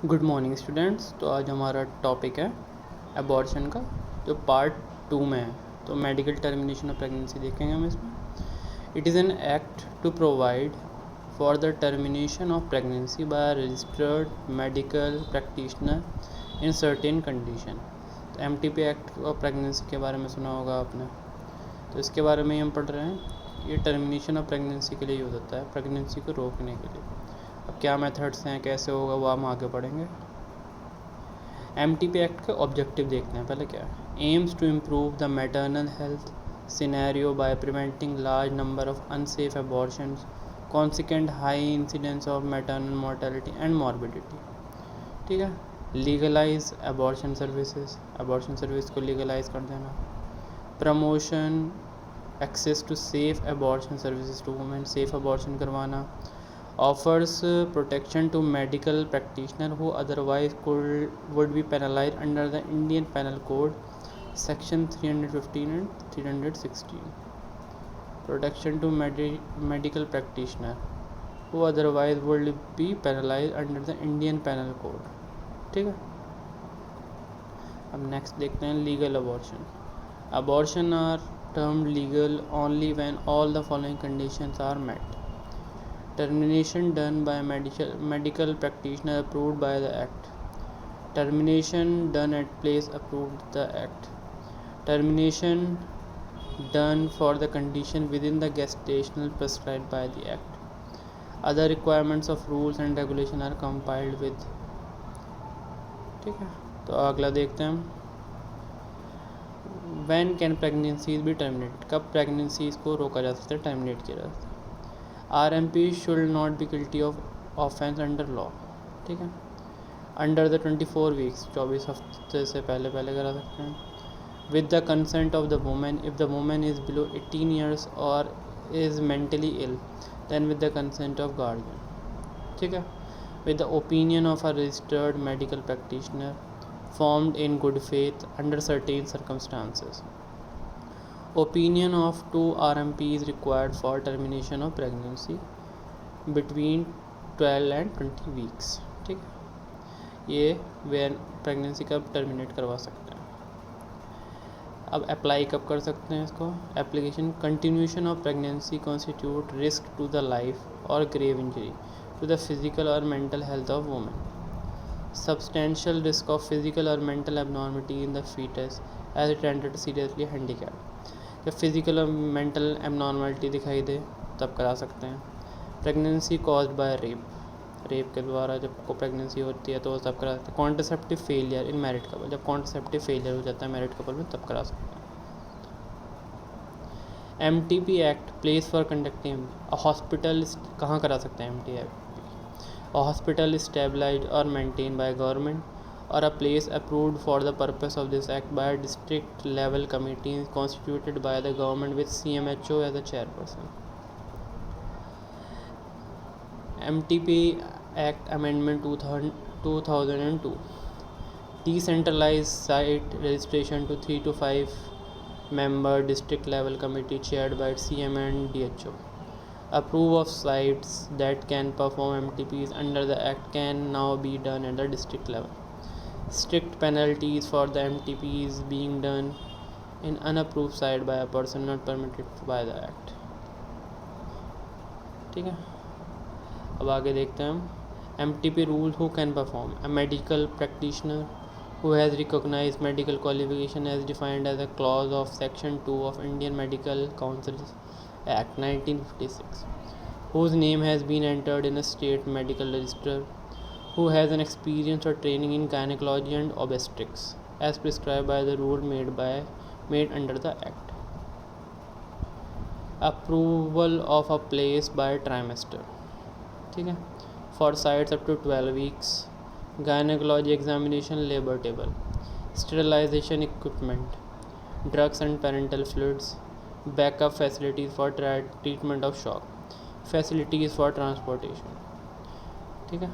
Good morning students. तो आज हमारा टॉपिक है एबॉर्शन का, जो पार्ट 2 में है। तो मेडिकल टर्मिनेशन ऑफ प्रेगनेंसी देखेंगे हम इसमें। It is an act to provide for the termination of pregnancy by registered medical practitioner in certain condition. तो MTP एक्ट ऑफ प्रेगनेंसी के बारे में सुना होगा आपने, तो इसके बारे में हम पढ़ रहे हैं। ये टर्मिनेशन ऑफ प्रेगनेंसी के लिए यूज़ होता है, प्रेगनेंसी को रोकने के लिए। अब क्या मेथड्स हैं, कैसे होगा, वो हम आगे पढ़ेंगे। MTP एक्ट का ऑब्जेक्टिव देखते हैं पहले क्या है। Aims to improve the maternal health scenario by preventing large number of unsafe abortions, consequent high incidence of maternal mortality and morbidity. ठीक है। Legalize abortion services, abortion service को लीगलाइज कर देना। Promotion access to safe abortion services to women, safe abortion करवाना। Offers protection to medical practitioner who otherwise would be penalized under the Indian Penal Code section 315 and 316. Protection to medical practitioner who otherwise would be penalized under the Indian Penal Code. ठीक है। अब next देखते हैं legal abortion. Abortion are termed legal only when all the following conditions are met. Termination done by medical practitioner approved by the act. Termination done at place approved the act. Termination done for the condition within the gestational prescribed by the act. Other requirements of rules and regulation are compiled with. ठीक है। तो अगला देखते हैं हम। When can pregnancies be terminated? कब pregnancies को रोका जा सकता है, terminate किया जा सकता है। RMP should not be guilty of offense under law। ठीक है। अंडर द 24 वीक्स, 24 हफ्ते से पहले करा सकते हैं। With the consent of the women if the women is below 18 years or is mentally ill, then with the consent of guardian. ठीक है। With the opinion of a registered medical practitioner formed in good faith under certain circumstances. Opinion of 2 RMPs required for termination of pregnancy between 12 and 20 weeks। ठीक है। ये वे pregnancy कब terminate करवा सकते हैं। अब अप्लाई कब कर सकते हैं इसको। Application continuation of pregnancy constitute risk to the life or grave injury to the physical or mental health of women. Substantial risk of physical or mental abnormity in the foetus as it rendered seriously handicapped. जब physical और mental abnormality दिखाई दे तब करा सकते हैं। Pregnancy caused by rape, rape के द्वारा जब को प्रेगनेंसी होती है तो तब करा सकते हैं। Contraceptive failure in married couple, जब कॉन्ट्रासेप्टिव फेलियर हो जाता है मैरिड कपल में तब करा सकते हैं। MTP act place for conducting hospital, कहाँ करा सकते हैं MTP। हॉस्पिटल स्टेबलाइज और maintain by government or a place approved for the purpose of this act by a district level committee constituted by the government with CMHO as a chairperson. MTP Act Amendment 2002 decentralized site registration to 3 to 5 member district level committee chaired by CM and DHO. Approve of sites that can perform MTPs under the act can now be done at the district level. Strict penalties for the MTPs being done in unapproved site by a person not permitted by the act। ठीक है। अब आगे देखते हैं हम। MTP rule who can perform। A medical practitioner who has recognized medical qualification as defined as a clause of section 2 of Indian Medical Council Act 1956, whose name has been entered in a state medical register, who has an experience or training in gynecology and obstetrics as prescribed by the rule made under the act। Approval of a place by trimester। ठीक है। For sites up to 12 weeks, gynecology examination, labor table, sterilization equipment, drugs and parental fluids, backup facilities for treatment of shock, facilities for transportation। ठीक है।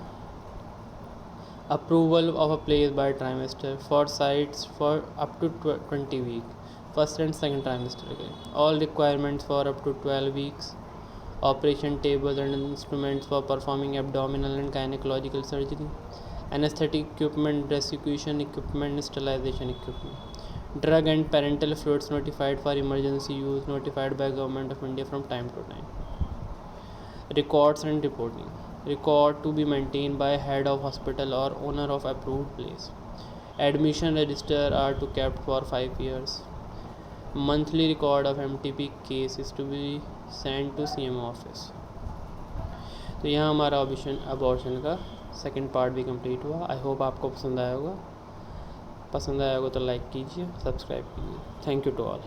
Approval of a place by trimester for sites for up to 20 weeks, first and second trimester again. All requirements for up to 12 weeks, operation tables and instruments for performing abdominal and gynecological surgery, anesthetic equipment, rescue equipment, sterilization equipment, drug and parental fluids notified for emergency use, notified by Government of India from time to time. Records and reporting. Record to be maintained by head of hospital or owner of approved place. Admission register are to kept for 5 years. Monthly record of MTP case is to be sent to CMO office. तो यहाँ हमारा abortion का second part भी complete हुआ. I hope आपको पसंद आया होगा. तो लाइक कीजिए, सब्सक्राइब कीजिए. Thank you to all.